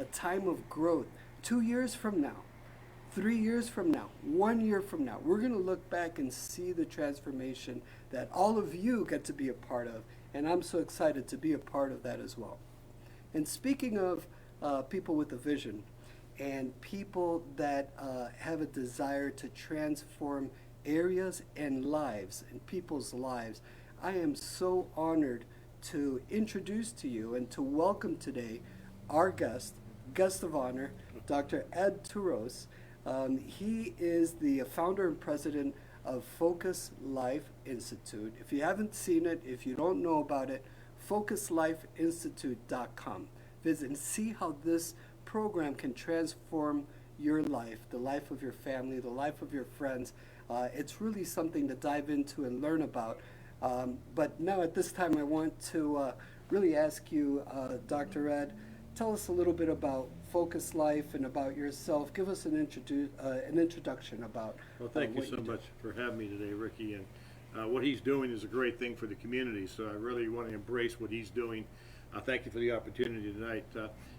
a time of growth. 2 years from now, 3 years from now, 1 year from now, we're going to look back and see the transformation that all of you get to be a part of. And I'm so excited to be a part of that as well. And speaking of people with a vision and people that have a desire to transform areas and lives and people's lives, I am so honored to introduce to you and to welcome today our guest of honor, Dr. Ed Turose. He is the founder and president of Focus Life Institute. If you haven't seen it, if you don't know about it, focuslifeinstitute.com. Visit and see how this program can transform your life, the life of your family, the life of your friends. It's really something to dive into and learn about. But now at this time I want to really ask you, Dr. Ed, tell us a little bit about Focus Life and about yourself. Give us an introduction about. Well, thank you so much for having me today, Ricky. And what he's doing is a great thing for the community. So I really want to embrace what he's doing. Thank you for the opportunity tonight.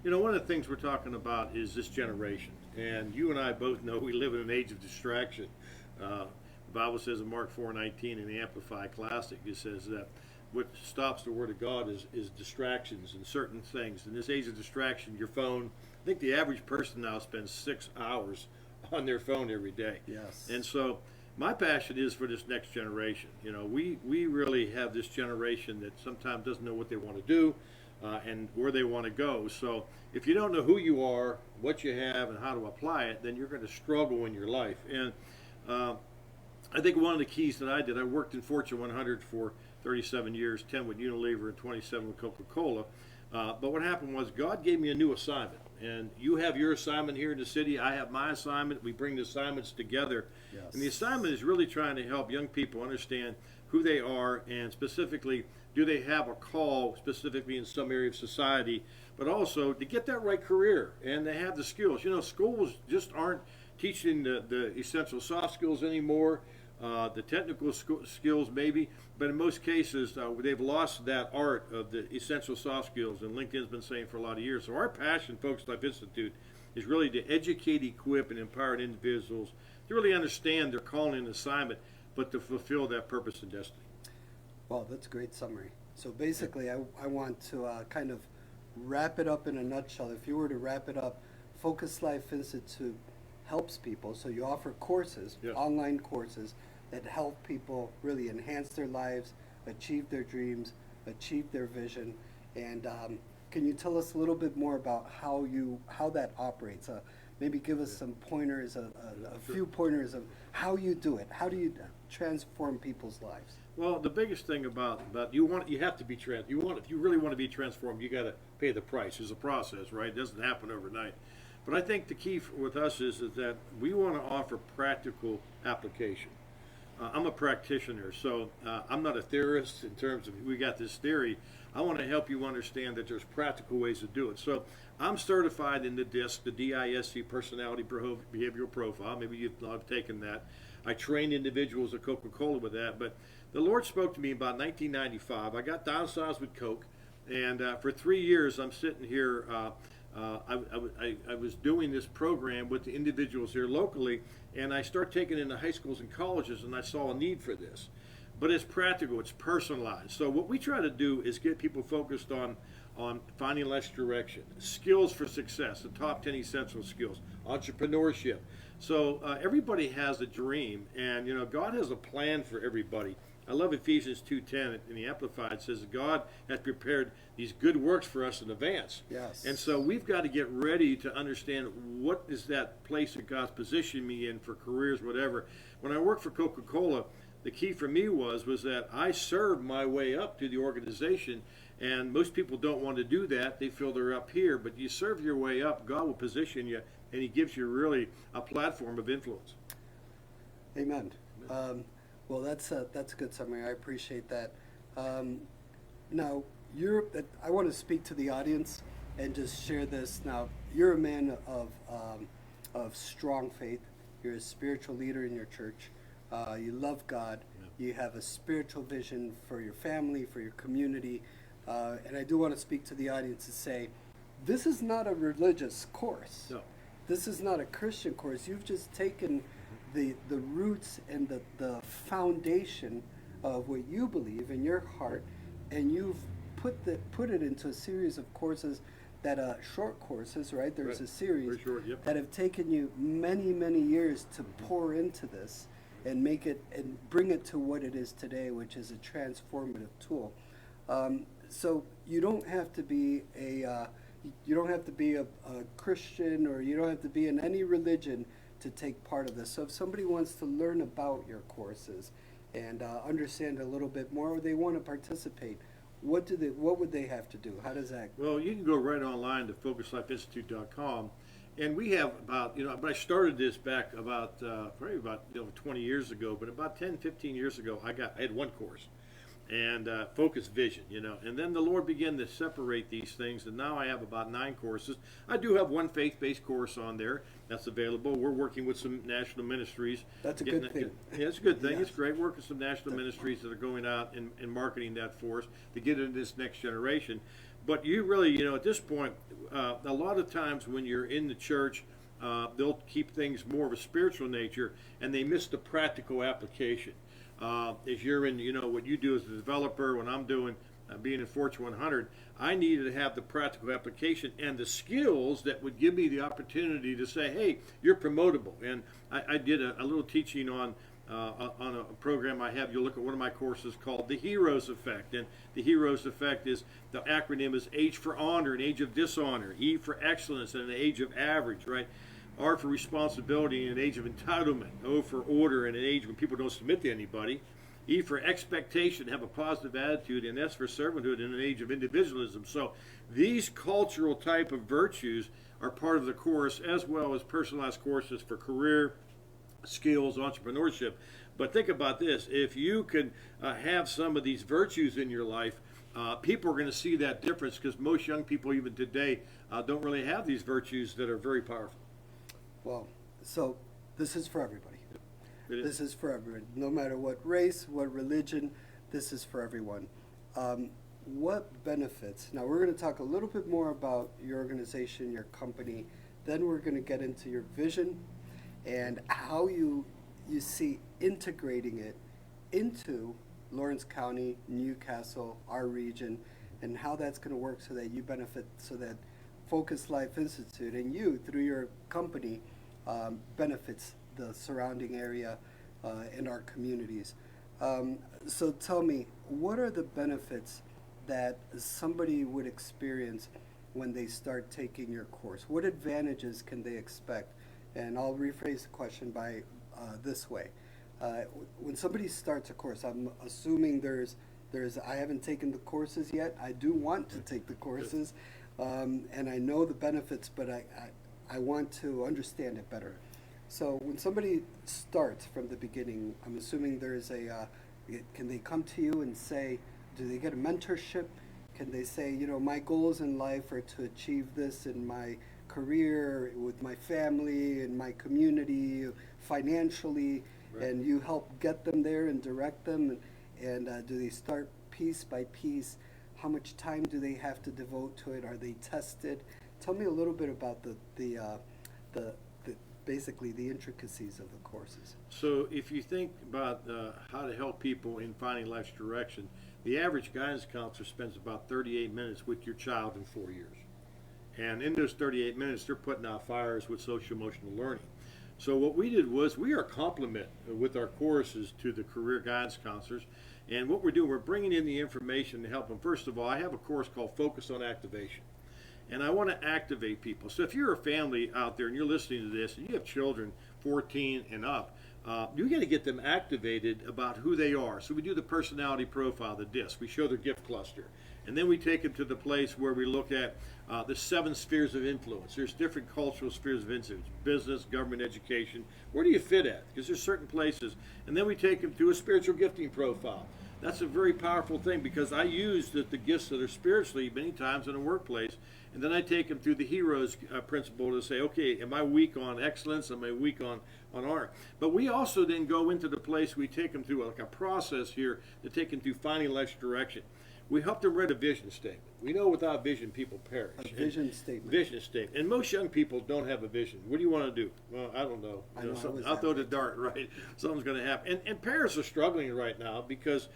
One of the things we're talking about is this generation. And you and I both know we live in an age of distraction. The Bible says in Mark 4:19 in the Amplified Classic, it says that what stops the Word of God is distractions and certain things. In this age of distraction, your phone, I think the average person now spends 6 hours on their phone every day. Yes. And so my passion is for this next generation. We really have this generation that sometimes doesn't know what they want to do and where they want to go. So if you don't know who you are, what you have, and how to apply it, then you're going to struggle in your life. And I think one of the keys that I did, I worked in Fortune 100 for 37 years, 10 with Unilever and 27 with Coca-Cola. But what happened was God gave me a new assignment. And you have your assignment here in the city. I have my assignment. We bring the assignments together. Yes. And the assignment is really trying to help young people understand who they are and specifically, do they have a call specifically in some area of society, but also to get that right career and they have the skills. Schools just aren't teaching the essential soft skills anymore. The technical skills maybe, but in most cases they've lost that art of the essential soft skills, and LinkedIn's been saying for a lot of years. So our passion, Focus Life Institute, is really to educate, equip, and empower individuals to really understand their calling and assignment, but to fulfill that purpose and destiny. Well, that's a great summary. So basically, I want to kind of wrap it up in a nutshell. If you were to wrap it up, Focus Life Institute helps people. So you offer courses, Yes. online courses, that help people really enhance their lives, achieve their dreams, achieve their vision. And can you tell us a little bit more about how that operates? Maybe give us some pointers, a few pointers of how you do it. How do you transform people's lives? Well, the biggest thing about you have to be if you really want to be transformed, you got to pay the price. There's a process, right? It doesn't happen overnight. But I think the key with us is that we want to offer practical application. I'm a practitioner, so I'm not a theorist in terms of we got this theory. I want to help you understand that there's practical ways to do it. So I'm certified in the DISC, the DISC Personality Behavioral Profile. Maybe you've not taken that. I train individuals at Coca-Cola with that. But the Lord spoke to me about 1995. I got downsized with Coke, and for 3 years I'm sitting here. I was doing this program with the individuals here locally, and I started taking it into high schools and colleges, and I saw a need for this. But it's practical, it's personalized. So what we try to do is get people focused on finding life's direction, skills for success, the top 10 essential skills, entrepreneurship. So everybody has a dream, and God has a plan for everybody. I love Ephesians 2:10 in the Amplified. It says God has prepared these good works for us in advance. Yes. And so we've got to get ready to understand what is that place that God's positioned me in for careers, whatever. When I worked for Coca-Cola, the key for me was that I served my way up to the organization, and most people don't want to do that. They feel they're up here, but you serve your way up, God will position you, and He gives you really a platform of influence. Amen. Well, that's a good summary. I appreciate that. Now, I want to speak to the audience and just share this. Now, you're a man of strong faith. You're a spiritual leader in your church. You love God. Yeah. You have a spiritual vision for your family, for your community. And I do want to speak to the audience and say, this is not a religious course. No. This is not a Christian course. You've just taken the roots and the foundation of what you believe in your heart, and you've put it into a series of courses that short courses, right? There's Right. a series Very short, yep. that have taken you many years to pour into this and make it and bring it to what it is today, which is a transformative tool. So you don't have to be a Christian, or you don't have to be in any religion to take part of this. So if somebody wants to learn about your courses and understand a little bit more, or they want to participate, what would they have to do? How does that? Well, you can go right online to focuslifeinstitute.com, and we have about, but I started this back about probably about 20 years ago, but about 10, 15 years ago, I had one course, and Focus Vision, and then the Lord began to separate these things, and now I have about 9 courses. I do have one faith-based course on there that's available. We're working with some national ministries. That's a good thing. Yeah, it's a good thing. Yes. It's great working with some national ministries that are going out and marketing that for us to get into this next generation. But you really, at this point, a lot of times when you're in the church, they'll keep things more of a spiritual nature, and they miss the practical application. If you're in, what you do as a developer, when I'm doing, being in Fortune 100, I needed to have the practical application and the skills that would give me the opportunity to say, hey, you're promotable. And I did a little teaching on a program I have. You'll look at one of my courses called the Heroes Effect. And the Heroes Effect is, the acronym is H for honor, an age of dishonor, E for excellence, and an age of average, right? R for responsibility in an age of entitlement, O for order in an age when people don't submit to anybody, E for expectation, have a positive attitude, and S for servanthood in an age of individualism. So these cultural type of virtues are part of the course, as well as personalized courses for career, skills, entrepreneurship. But think about this: if you can have some of these virtues in your life, people are going to see that difference, because most young people even today don't really have these virtues that are very powerful. Well, so this is for everybody. This is for everyone, no matter what race, what religion. This is for everyone. What benefits? Now we're going to talk a little bit more about your organization, your company. Then we're going to get into your vision and how you see integrating it into Lawrence County, Newcastle, our region, and how that's going to work so that you benefit, so that Focus Life Institute and you, through your company, benefits the surrounding area and our communities. So tell me, what are the benefits that somebody would experience when they start taking your course? What advantages can they expect? And I'll rephrase the question by this way. When somebody starts a course, I'm assuming I haven't taken the courses yet. I do want to take the courses, and I know the benefits, but I want to understand it better. So when somebody starts from the beginning, I'm assuming there's can they come to you and say, do they get a mentorship? Can they say, my goals in life are to achieve this in my career, with my family, in my community, financially, Right. And you help get them there and direct them? And do they start piece by piece? How much time do they have to devote to it? Are they tested? Tell me a little bit about the basically the intricacies of the courses. So if you think about how to help people in finding life's direction, the average guidance counselor spends about 38 minutes with your child in 4 years. And in those 38 minutes, they're putting out fires with social emotional learning. So what we did was, we are a complement with our courses to the career guidance counselors. And what we're doing, we're bringing in the information to help them. First of all, I have a course called Focus on Activation. And I want to activate people. So if you're a family out there and you're listening to this and you have children 14 and up, you got to get them activated about who they are. So we do the personality profile, the DISC. We show their gift cluster. And then we take them to the place where we look at the 7 spheres of influence. There's different cultural spheres of influence: business, government, education. Where do you fit at? Because there's certain places. And then we take them to a spiritual gifting profile. That's a very powerful thing, because I use the gifts that are spiritually many times in a workplace. And then I take them through the heroes principle to say, okay, am I weak on excellence? Am I weak on honor? But we also then go into the place, we take them through like a process here to take them through finding life's direction. we help them write a vision statement. We know without vision, people perish. A vision statement. Vision statement. And most young people don't have a vision. What do you want to do? Well, I don't know. I'll throw the dart, right? Something's going to happen. And parents are struggling right now because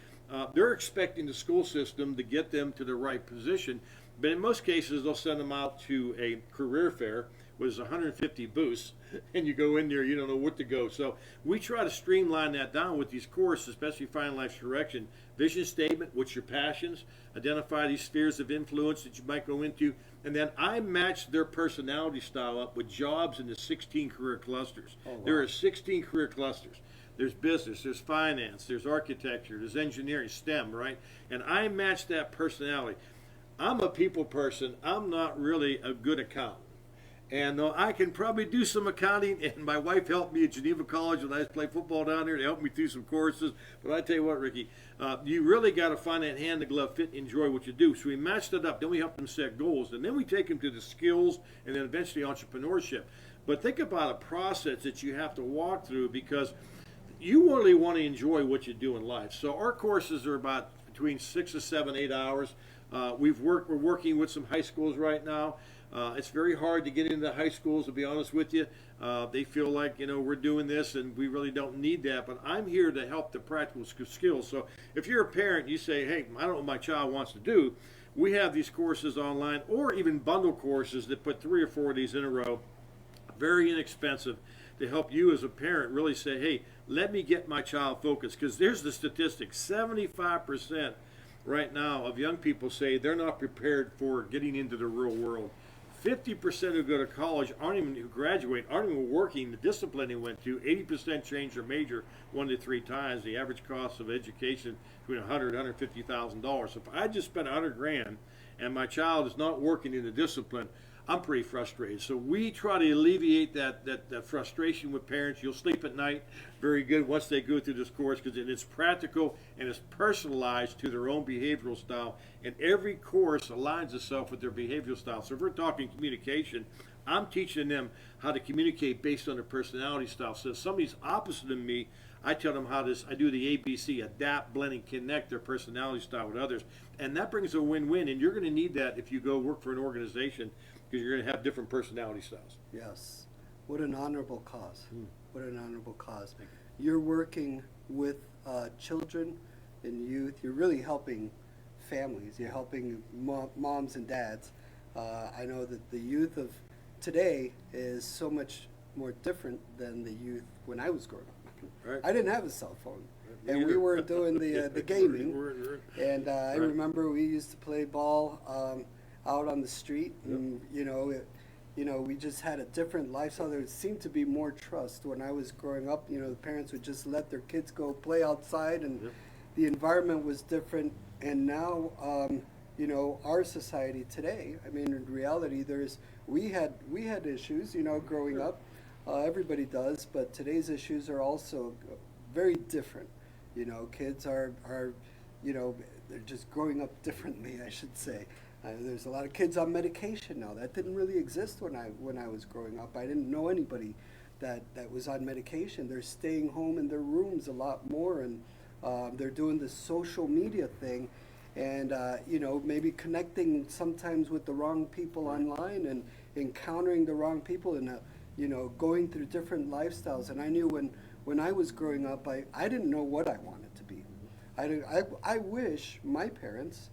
they're expecting the school system to get them to the right position. But in most cases, they'll send them out to a career fair with 150 booths, and you go in there, you don't know what to go. So we try to streamline that down with these courses, especially Finding Life's Direction. Vision statement, what's your passions, identify these spheres of influence that you might go into, and then I match their personality style up with jobs in the 16 career clusters. Oh, wow. There are 16 career clusters. There's business, there's finance, there's architecture, there's engineering, STEM, right? And I match that personality. I'm a people person. I'm not really a good accountant. And I can probably do some accounting, and my wife helped me at Geneva College when I played football down there. They helped me through some courses. But I tell you what, Ricky, you really got to find that hand-to-glove fit and enjoy what you do. So we matched it up. Then we help them set goals. And then we take them to the skills and then eventually entrepreneurship. But think about a process that you have to walk through because you really want to enjoy what you do in life. So our courses are about between 6 to 7, 8 hours. We're working with some high schools right now. It's very hard to get into high schools, to be honest with you. They feel like, we're doing this and we really don't need that. But I'm here to help the practical skills. So if you're a parent, you say, hey, I don't know what my child wants to do. We have these courses online or even bundle courses that put 3 or 4 of these in a row, very inexpensive, to help you as a parent really say, hey, let me get my child focused. Because there's the statistic, 75% right now of young people say they're not prepared for getting into the real world. 50% who go to college who graduate aren't even working the discipline they went to. 80% change their major 1 to 3 times. The average cost of education between $100,000 and $150,000. So if I just spent $100,000 and my child is not working in the discipline, I'm pretty frustrated. So we try to alleviate that frustration with parents. You'll sleep at night very good once they go through this course because it's practical and it's personalized to their own behavioral style. And every course aligns itself with their behavioral style. So if we're talking communication, I'm teaching them how to communicate based on their personality style. So if somebody's opposite of me, I tell them I do the ABC, adapt, blend, and connect their personality style with others. And that brings a win-win. And you're going to need that if you go work for an organization because you're going to have different personality styles. Yes. What an honorable cause. What an honorable cause. You're working with children and youth. You're really helping families. You're helping moms and dads. I know that the youth of today is so much more different than the youth when I was growing up. Right. I didn't have a cell phone. And we weren't doing the gaming. And I remember we used to play ball out on the street, and we just had a different lifestyle. There seemed to be more trust when I was growing up. The parents would just let their kids go play outside, and the environment was different. And now, our society today. I mean, in reality, we had issues. Growing up, everybody does, but today's issues are also very different. Kids are they're just growing up differently, I should say. There's a lot of kids on medication now. That didn't really exist when I was growing up. I didn't know anybody that was on medication. They're staying home in their rooms a lot more, and they're doing the social media thing, and maybe connecting sometimes with the wrong people online and encountering the wrong people and going through different lifestyles. And I knew when I was growing up, I didn't know what I wanted to be. I wish my parents,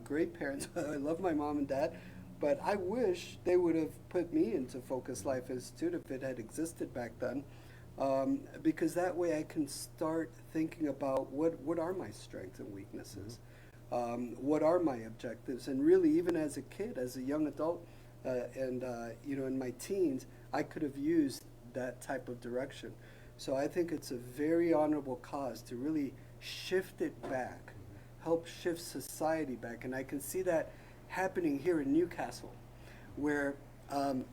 great parents, I love my mom and dad, but I wish they would have put me into Focus Life Institute if it had existed back then, because that way I can start thinking about what are my strengths and weaknesses, what are my objectives, and really even as a kid, as a young adult, and in my teens, I could have used that type of direction. So I think it's a very honorable cause to really shift it back, help shift society back. And I can see that happening here in Newcastle, where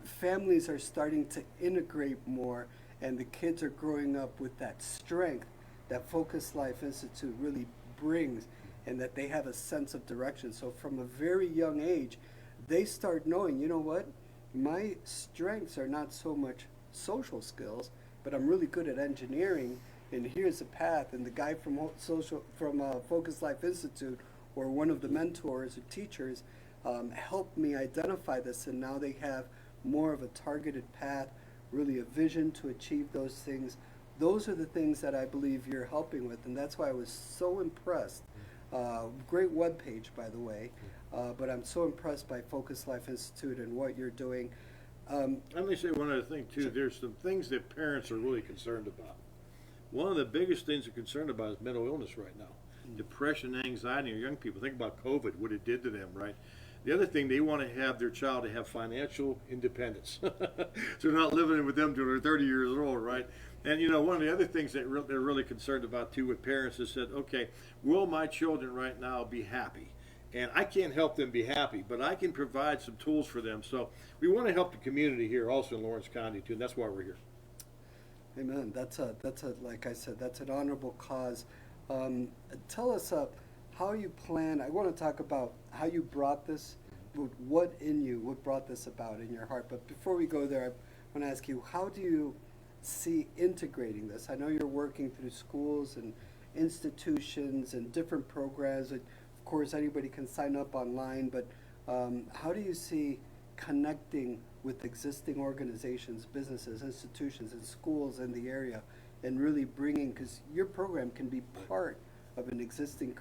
families are starting to integrate more, and the kids are growing up with that strength that Focus Life Institute really brings, and that they have a sense of direction. So from a very young age, they start knowing, you know what, my strengths are not so much social skills, but I'm really good at engineering, and here's a path. And the guy from Focus Life Institute or one of the mentors or teachers helped me identify this, and now they have more of a targeted path, really a vision to achieve those things. Those are the things that I believe you're helping with, and that's why I was so impressed. Great webpage, by the way, but I'm so impressed by Focus Life Institute and what you're doing. Let me say one other thing too. There's some things that parents are really concerned about. One of the biggest things they're concerned about is mental illness right now. Depression, anxiety in young people. Think about COVID, what it did to them, right? The other thing, they want to have their child to have financial independence. So they're not living with them till they're 30 years old, right? And you know, one of the other things that they're really concerned about too with parents is that, okay, will my children right now be happy? And I can't help them be happy, but I can provide some tools for them. So we want to help the community here also in Lawrence County too, and that's why we're here. Amen. That's a like I said, that's an honorable cause. Tell us how you plan. I want to talk about how you brought this, what in you, what brought this about in your heart. But before we go there, I want to ask you, how do you see integrating this? I know you're working through schools and institutions and different programs. Of course, anybody can sign up online, but how do you see connecting with existing organizations, businesses, institutions, and schools in the area, and really bringing, because your program can be part of an existing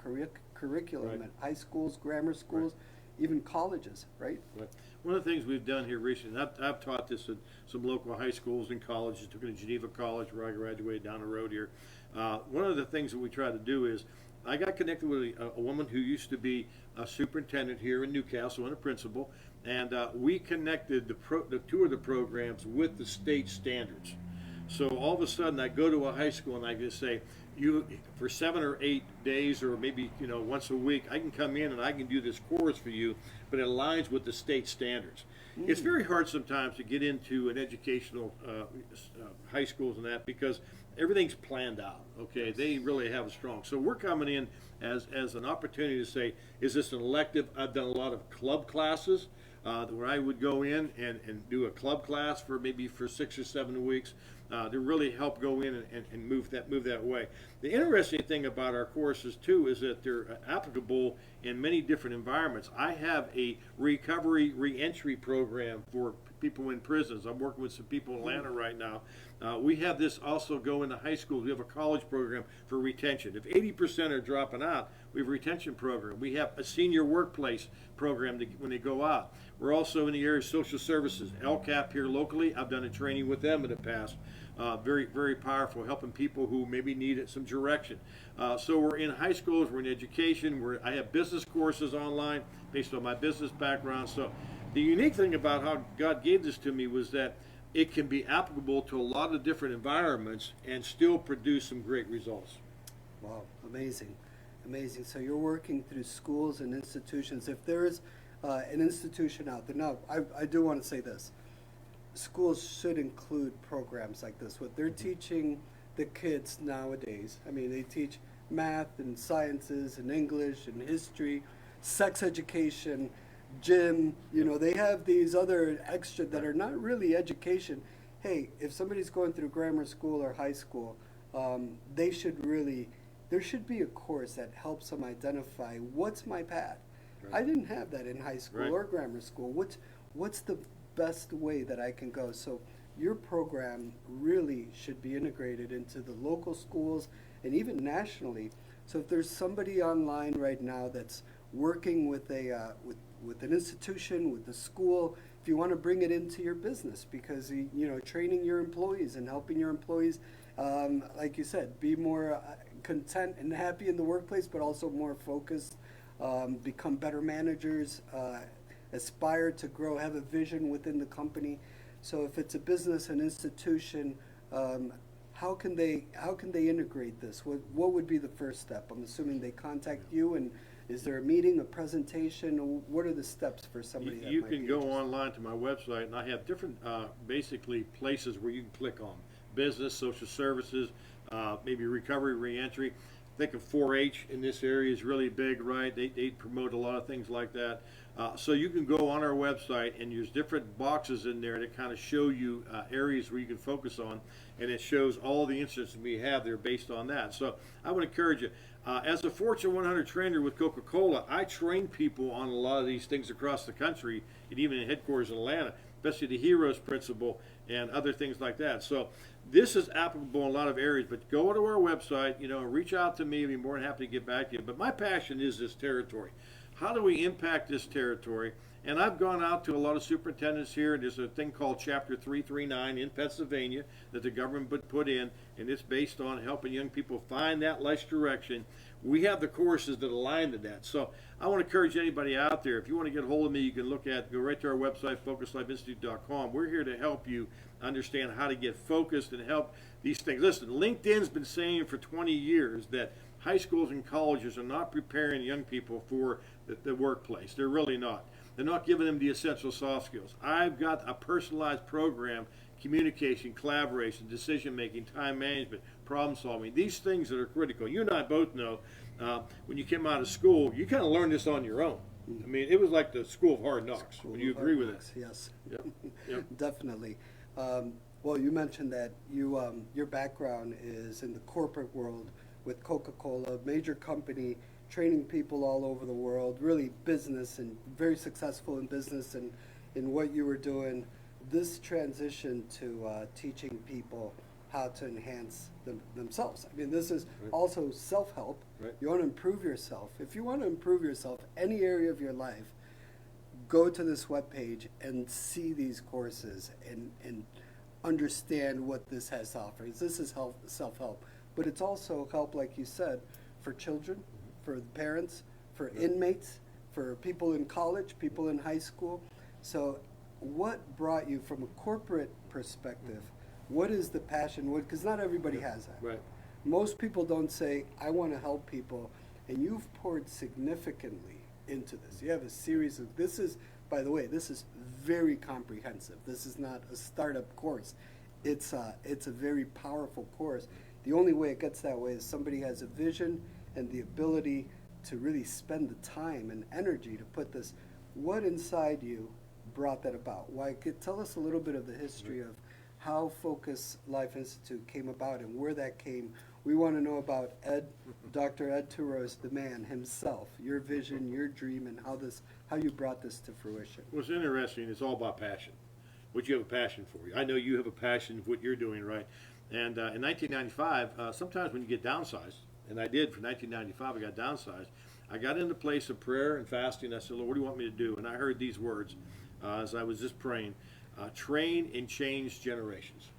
curriculum Right. at high schools, grammar schools, even colleges, right? Right. One of the things we've done here recently, I've taught this at some local high schools and colleges. Took it to Geneva College where I graduated down the road here. One of the things that we try to do is, I got connected with a woman who used to be a superintendent here in Newcastle and a principal, and we connected the two of the programs with the state standards. So all of a sudden I go to a high school and I just say, you, for 7 or 8 days, or maybe once a week, I can come in and I can do this course for you, but it aligns with the state standards. It's very hard sometimes to get into an educational high schools and that, because everything's planned out. Okay, they really have a strong. So we're coming in as an opportunity to say, is this an elective? I've done a lot of club classes where I would go in and do a club class for maybe for 6 or 7 weeks to really help go in and move that way. The interesting thing about our courses too is that they're applicable in many different environments. I have a recovery reentry program for people in prisons. I'm working with some people in Atlanta right now. We have this also go into high schools. We have a college program for retention. If 80% are dropping out, we have a retention program. We have a senior workplace program when they go out. We're also in the area of social services. LCAP here locally, I've done a training with them in the past. Very, very powerful, helping people who maybe need some direction. So we're in high schools, we're in education, I have business courses online based on my business background. So the unique thing about how God gave this to me was that it can be applicable to a lot of different environments and still produce some great results. Wow, amazing, amazing. So you're working through schools and institutions. If there is an institution out there, now I do want to say this. Schools should include programs like this. What they're teaching the kids nowadays, I mean, they teach math and sciences and English and history, sex education, gym, they have these other extra that are not really education. Hey, if somebody's going through grammar school or high school, there should be a course that helps them identify what's my path. Right. I didn't have that in high school or grammar school. What's the best way that I can go? So your program really should be integrated into the local schools and even nationally. So if there's somebody online right now that's working with with an institution, with a school, if you want to bring it into your business, because training your employees and helping your employees, like you said, be more content and happy in the workplace, but also more focused, become better managers, aspire to grow, have a vision within the company. So if it's a business, an institution, how can they integrate this? What would be the first step? I'm assuming they contact you, and is there a meeting, a presentation? What are the steps for somebody that you might can be go interested? online to my website, and I have different basically places where you can click on business, social services, maybe recovery, reentry. Think of 4-H in this area is really big, right? They promote a lot of things like that. So you can go on our website, and there's different boxes in there that kind of show you areas where you can focus on, and it shows all the instances we have there based on that. So I would encourage you. As a Fortune 100 trainer with Coca-Cola, I train people on a lot of these things across the country, and even in headquarters in Atlanta, especially the HEROES principle and other things like that. So this is applicable in a lot of areas, but go to our website, reach out to me. I'd be more than happy to get back to you. But my passion is this territory. How do we impact this territory? And I've gone out to a lot of superintendents here, and there's a thing called Chapter 339 in Pennsylvania that the government put in, and it's based on helping young people find that life's direction. We have the courses that align to that. So I want to encourage anybody out there, if you want to get a hold of me, you can go right to our website, focuslifeinstitute.com. We're here to help you understand how to get focused and help these things. Listen, LinkedIn's been saying for 20 years that high schools and colleges are not preparing young people for the workplace. They're really not. They're not giving them the essential soft skills. I've got a personalized program, communication, collaboration, decision-making, time management, problem solving, these things that are critical. You and I both know when you came out of school, you kind of learned this on your own. I mean, it was like the school of hard knocks. Would you agree with it? Yes. Yep. Yep. Definitely. Well, you mentioned that your background is in the corporate world with Coca-Cola, a major company, training people all over the world, really business, and very successful in business and in what you were doing. This transition to teaching people how to enhance themselves. I mean, this is also self-help. Right. You want to improve yourself. If you want to improve yourself, any area of your life, go to this webpage and see these courses and understand what this has to offer. This is self-help, but it's also help, like you said, for children, for the parents, for inmates, for people in college, people in high school. So what brought you from a corporate perspective? What is the passion? Because not everybody has that. Right. Most people don't say, I want to help people. And you've poured significantly into this. You have a series of, this is, by the way, this is very comprehensive. This is not a startup course. It's a very powerful course. The only way it gets that way is somebody has a vision and the ability to really spend the time and energy to put this. What inside you brought that about? Tell us a little bit of the history of how Focus Life Institute came about and where that came. We want to know about Dr. Ed Turose, the man himself, your vision, your dream, and how you brought this to fruition. What's interesting, it's all about passion. What you have a passion for. I know you have a passion for what you're doing, right? And in 1995, sometimes when you get downsized, and I did for 1995, I got downsized. I got into a place of prayer and fasting. I said, Lord, what do you want me to do? And I heard these words as I was just praying, train and change generations.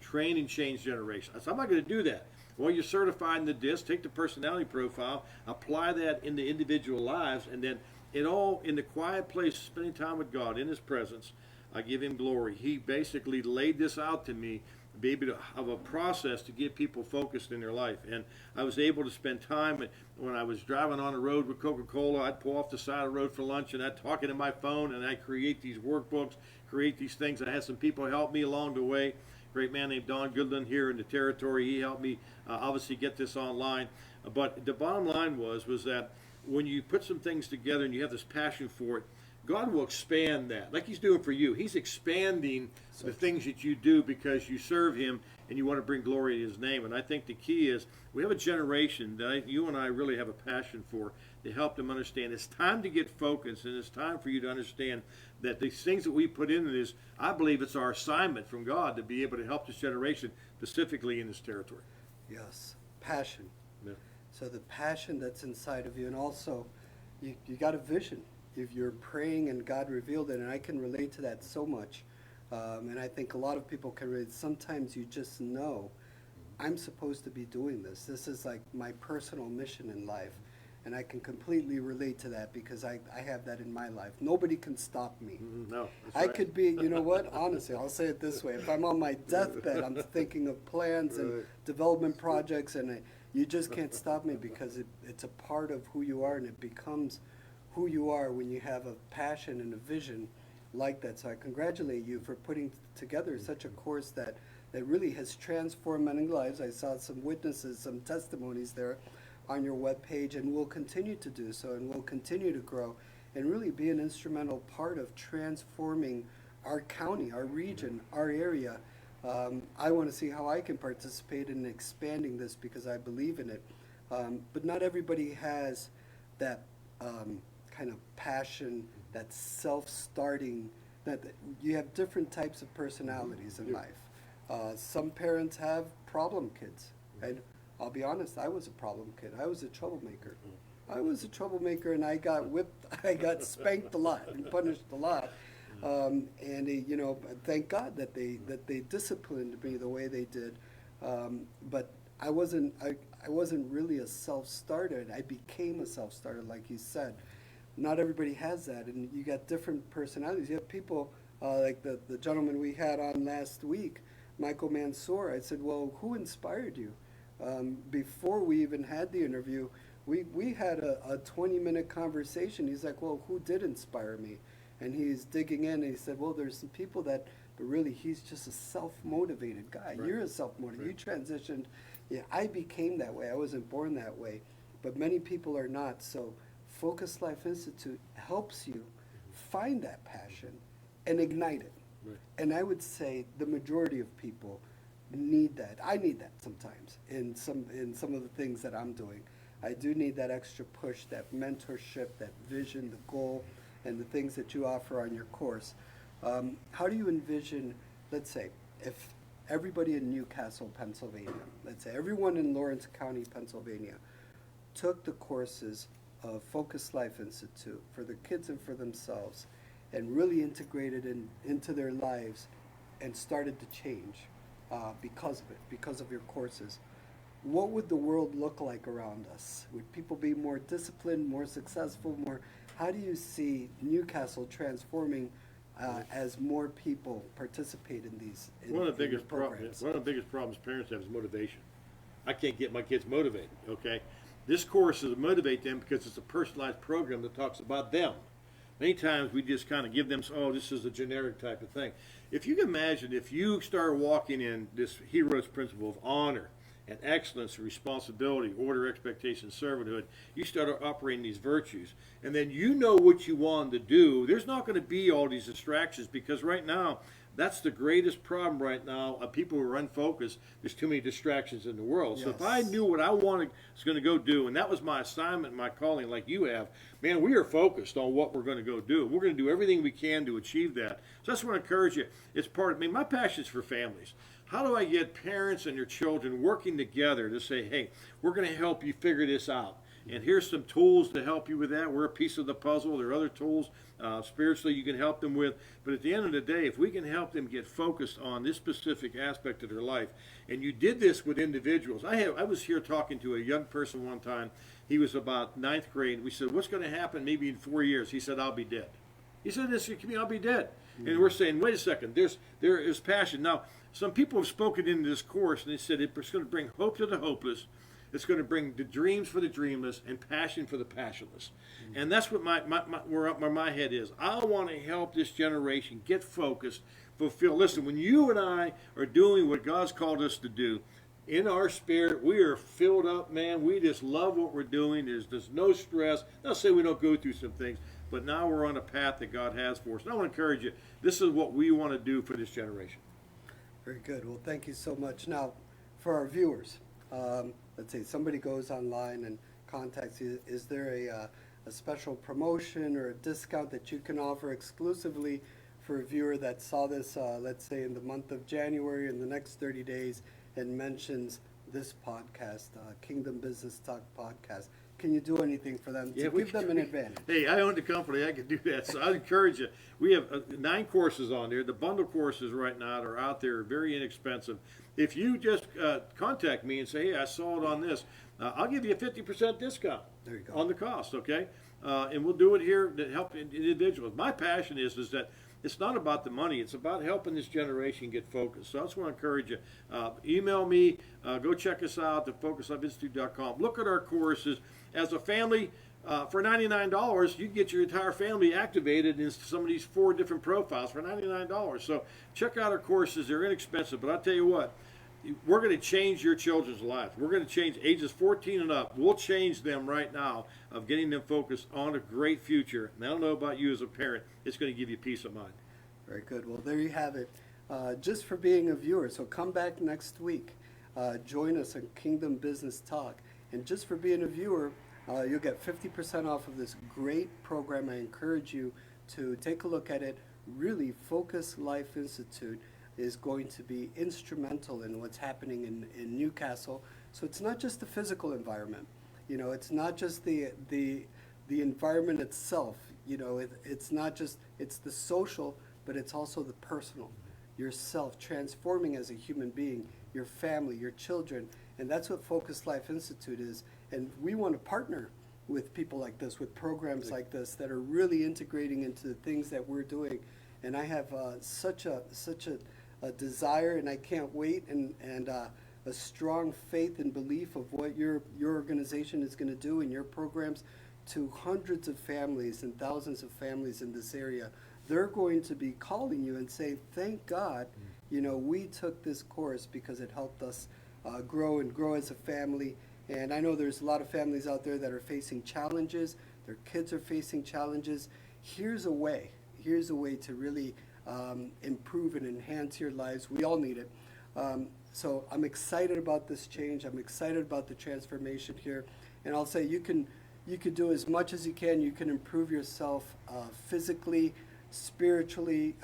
Train and change generations. I said, I'm not going to do that. Well, you're certified in the DISC, take the personality profile, apply that in the individual lives, and then it all in the quiet place, spending time with God in His presence, I give Him glory. He basically laid this out to me, be able to have a process to get people focused in their life. And I was able to spend time when I was driving on the road with Coca-Cola. I'd pull off the side of the road for lunch, and I'd talk into my phone, and I'd create these workbooks, create these things. I had some people help me along the way. Great man named Don Goodland here in the territory. He helped me obviously get this online. But the bottom line was that when you put some things together and you have this passion for it, God will expand that, like He's doing for you. He's expanding the things that you do because you serve Him and you want to bring glory to His name. And I think the key is we have a generation that you and I really have a passion for to help them understand it's time to get focused, and it's time for you to understand that these things that we put into this, I believe it's our assignment from God to be able to help this generation, specifically in this territory. Yes, passion. Yeah. So the passion that's inside of you, and also you got a vision. If you're praying and God revealed it, and I can relate to that so much, and I think a lot of people can relate. Sometimes you just know, I'm supposed to be doing this. This is like my personal mission in life, and I can completely relate to that because I have that in my life. Nobody can stop me. No, that's I right. could be, you know what, honestly, I'll say it this way. If I'm on my deathbed, I'm thinking of plans and development projects, and you just can't stop me because it's a part of who you are, and it becomes who you are when you have a passion and a vision like that. So I congratulate you for putting together such a course that really has transformed many lives. I saw some witnesses, some testimonies there on your webpage, and will continue to do so, and will continue to grow and really be an instrumental part of transforming our county, our region, our area. I want to see how I can participate in expanding this because I believe in it. But not everybody has that kind of passion, that self-starting, that you have different types of personalities in life. Some parents have problem kids. And I'll be honest, I was a problem kid. I was a troublemaker. I was a troublemaker, and I got whipped. I got spanked a lot and punished a lot. You know, thank God that they disciplined me the way they did. But I wasn't really a self-starter. I became a self-starter, like you said. Not everybody has that, and you got different personalities. You have people like the gentleman we had on last week, Michael Mansour. I said, well, who inspired you? Before we even had the interview, we had a 20-minute conversation. He's like, well, who did inspire me? And he's digging in, and he said, well, there's some people but really, he's just a self-motivated guy. Right. You're a self-motivated. Right. You transitioned. Yeah, I became that way. I wasn't born that way. But many people are not. So Focus Life Institute helps you find that passion and ignite it. Right. And I would say the majority of people need that. I need that sometimes in some of the things that I'm doing. I do need that extra push, that mentorship, that vision, the goal, and the things that you offer on your course. How do you envision, let's say, if everybody in Newcastle, Pennsylvania, let's say everyone in Lawrence County, Pennsylvania, took the courses of Focus Life Institute for the kids and for themselves and really integrated into their lives and started to change because of it, because of your courses, what would the world look like around us? Would people be more disciplined, more successful, more? How do you see Newcastle transforming as more people participate in these? One of the biggest problems parents have is motivation. I can't get my kids motivated. Okay, this course is to motivate them because it's a personalized program that talks about them. Many times we just kind of give them, oh, this is a generic type of thing. If you can imagine, if you start walking in this hero's principle of honor and excellence and responsibility, order, expectation, servanthood, you start operating these virtues. And then you know what you want to do. There's not going to be all these distractions because right now, that's the greatest problem right now of people who are unfocused. There's too many distractions in the world. Yes. So if I knew what I was going to go do, and that was my assignment, my calling like you have, man, we are focused on what we're going to go do. We're going to do everything we can to achieve that. So that's what I encourage you. It's part of me. My passion is for families. How do I get parents and their children working together to say, hey, we're going to help you figure this out. And here's some tools to help you with that. We're a piece of the puzzle. There are other tools spiritually you can help them with. But at the end of the day, if we can help them get focused on this specific aspect of their life, and you did this with individuals. I was here talking to a young person one time. He was about 9th grade. We said, what's going to happen maybe in 4 years? He said, I'll be dead. He said, this could mean I'll be dead. Mm-hmm. And we're saying, wait a second, there is passion. Now, some people have spoken into this course, and they said it's going to bring hope to the hopeless. It's going to bring the dreams for the dreamless and passion for the passionless. Mm-hmm. And that's what where my head is. I want to help this generation get focused, fulfill. Listen, when you and I are doing what God's called us to do, in our spirit, we are filled up, man. We just love what we're doing. There's no stress. Not say we don't go through some things, but now we're on a path that God has for us. And I want to encourage you, this is what we want to do for this generation. Very good. Well, thank you so much. Now, for our viewers, let's say somebody goes online and contacts you. Is there a special promotion or a discount that you can offer exclusively for a viewer that saw this, let's say, in the month of January in the next 30 days and mentions this podcast, Kingdom Business Talk podcast? Can you do anything for them to give them an advantage? Hey, I own the company. I can do that. So I encourage you. We have 9 courses on there. The bundle courses right now are out there, very inexpensive. If you just contact me and say, hey, I saw it on this, I'll give you a 50% discount on the cost, okay? And we'll do it here to help individuals. My passion is that it's not about the money. It's about helping this generation get focused. So I just want to encourage you. Email me. Go check us out at FocusLifeInstitute.com. Look at our courses. As a family, for $99, you can get your entire family activated in some of these 4 different profiles for $99. So check out our courses. They're inexpensive. But I'll tell you what, we're going to change your children's lives. We're going to change ages 14 and up. We'll change them right now of getting them focused on a great future. And I don't know about you as a parent. It's going to give you peace of mind. Very good. Well, there you have it. Just for being a viewer. So come back next week. Join us on Kingdom Business Talk. And just for being a viewer, you'll get 50% off of this great program. I encourage you to take a look at it. Really, Focus Life Institute is going to be instrumental in what's happening in Newcastle. So it's not just the physical environment. It's not just the environment itself. It's not just, it's the social, but it's also the personal. Yourself transforming as a human being, your family, your children. And that's what Focus Life Institute is. And we want to partner with people like this, with programs like this that are really integrating into the things that we're doing. And I have such a desire, and I can't wait, and a strong faith and belief of what your organization is going to do in your programs to hundreds of families and thousands of families in this area. They're going to be calling you and say, thank God, we took this course because it helped us grow as a family. And I know there's a lot of families out there that are facing challenges. Their kids are facing challenges. Here's a way to really improve and enhance your lives. We all need it. So I'm excited about this change. I'm excited about the transformation here. And I'll say you could do as much as you can. You can improve yourself physically, spiritually,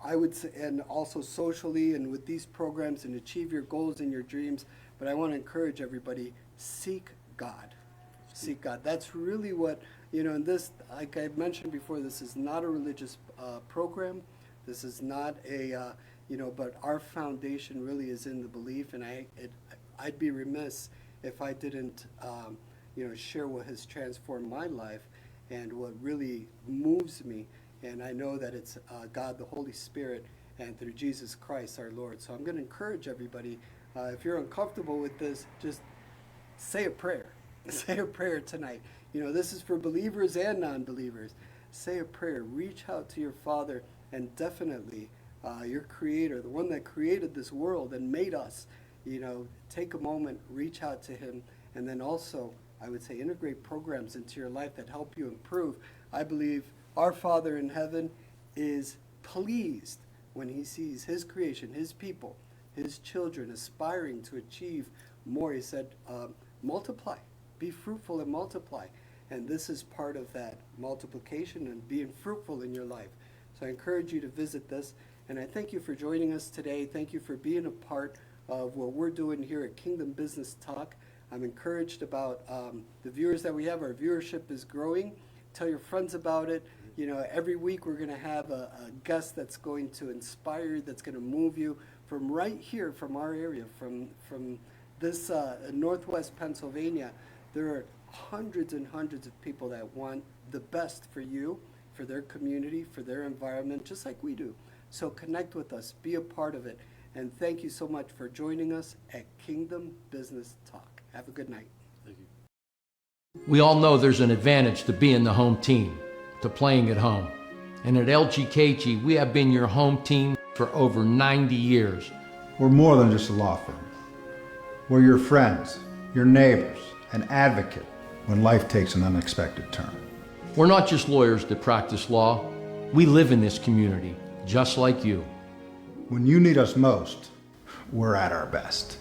I would say, and also socially, and with these programs, and achieve your goals and your dreams. But I want to encourage everybody, seek God. Seek God. That's really what, and this, like I mentioned before, this is not a religious program. This is not but our foundation really is in the belief, and I'd be remiss if I didn't, share what has transformed my life and what really moves me. And I know that it's God, the Holy Spirit, and through Jesus Christ, our Lord. So I'm going to encourage everybody, if you're uncomfortable with this, just say a prayer. Say a prayer tonight. This is for believers and non-believers. Say a prayer. Reach out to your Father, and definitely your Creator, the one that created this world and made us. Take a moment, reach out to Him, and then also, I would say, integrate programs into your life that help you improve. I believe our Father in heaven is pleased when He sees His creation, His people, His children aspiring to achieve more. He said, multiply, be fruitful and multiply. And this is part of that multiplication and being fruitful in your life. So I encourage you to visit this. And I thank you for joining us today. Thank you for being a part of what we're doing here at Kingdom Business Talk. I'm encouraged about the viewers that we have. Our viewership is growing. Tell your friends about it. Every week we're going to have a guest that's going to inspire you, that's going to move you from right here, from our area, from this Northwest Pennsylvania. There are hundreds and hundreds of people that want the best for you, for their community, for their environment, just like we do. So connect with us, be a part of it, and thank you so much for joining us at Kingdom Business Talk. Have a good night. Thank you. We all know there's an advantage to being the home team, to playing at home. And at LGKG, we have been your home team for over 90 years. We're more than just a law firm. We're your friends, your neighbors, an advocate when life takes an unexpected turn. We're not just lawyers that practice law. We live in this community, just like you. When you need us most, we're at our best.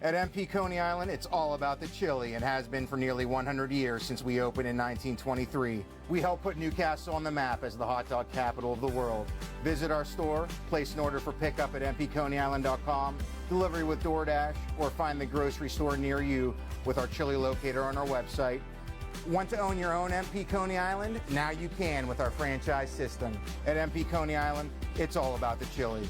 At MP Coney Island, it's all about the chili and has been for nearly 100 years since we opened in 1923. We helped put Newcastle on the map as the hot dog capital of the world. Visit our store, place an order for pickup at mpconeyisland.com, delivery with DoorDash, or find the grocery store near you with our chili locator on our website. Want to own your own MP Coney Island? Now you can with our franchise system. At MP Coney Island, it's all about the chili.